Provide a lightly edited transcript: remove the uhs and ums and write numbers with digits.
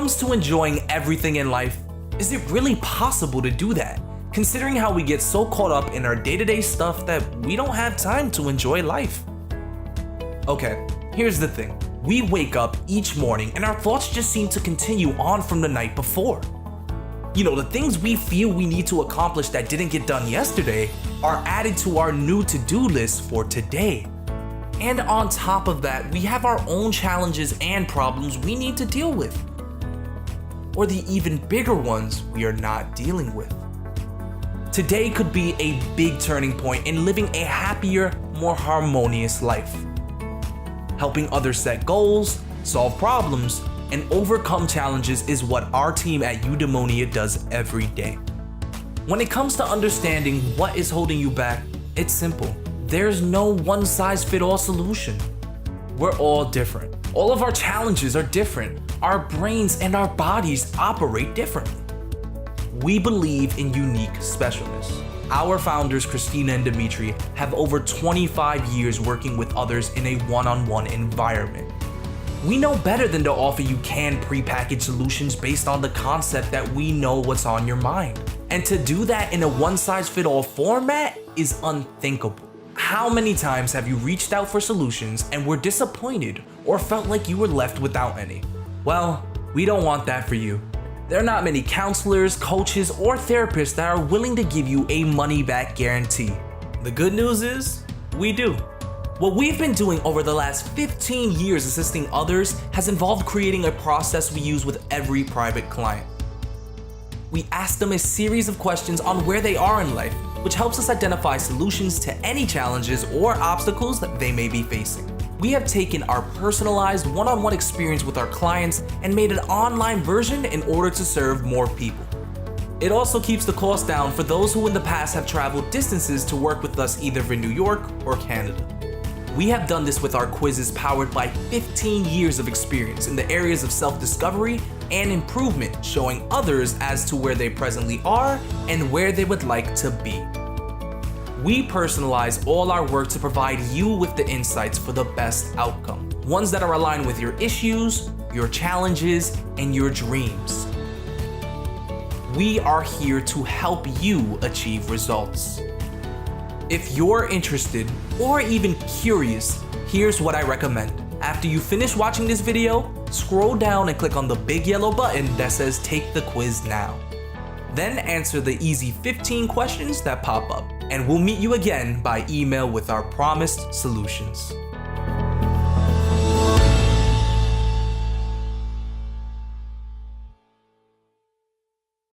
comes to enjoying everything in life, is it really possible to do that? Considering how we get so caught up in our day-to-day stuff that we don't have time to enjoy life. Okay, here's the thing. We wake up each morning and our thoughts just seem to continue on from the night before. You know, the things we feel we need to accomplish that didn't get done yesterday are added to our new to-do list for today. And on top of that, we have our own challenges and problems we need to deal with. Or the even bigger ones we are not dealing with. Today could be a big turning point in living a happier, more harmonious life. Helping others set goals, solve problems, and overcome challenges is what our team at Eudaimonia does every day. When it comes to understanding what is holding you back, it's simple. There's no one-size-fits-all solution. We're all different. All of our challenges are different. Our brains and our bodies operate differently. We believe in unique specialness. Our founders, Christina and Dimitri, have over 25 years working with others in a one-on-one environment. We know better than to offer you canned prepackaged solutions based on the concept that we know what's on your mind. And to do that in a one-size-fits-all format is unthinkable. How many times have you reached out for solutions and were disappointed or felt like you were left without any? Well, we don't want that for you. There are not many counselors, coaches, or therapists that are willing to give you a money-back guarantee. The good news is, we do. What we've been doing over the last 15 years assisting others has involved creating a process we use with every private client. We ask them a series of questions on where they are in life, which helps us identify solutions to any challenges or obstacles that they may be facing. We have taken our personalized one-on-one experience with our clients and made an online version in order to serve more people. It also keeps the cost down for those who in the past have traveled distances to work with us either in New York or Canada. We have done this with our quizzes powered by 15 years of experience in the areas of self-discovery and improvement, showing others as to where they presently are and where they would like to be. We personalize all our work to provide you with the insights for the best outcome, ones that are aligned with your issues, your challenges, and your dreams. We are here to help you achieve results. If you're interested or even curious, here's what I recommend. After you finish watching this video, scroll down and click on the big yellow button that says Take the Quiz Now. Then answer the easy 15 questions that pop up, and we'll meet you again by email with our promised solutions.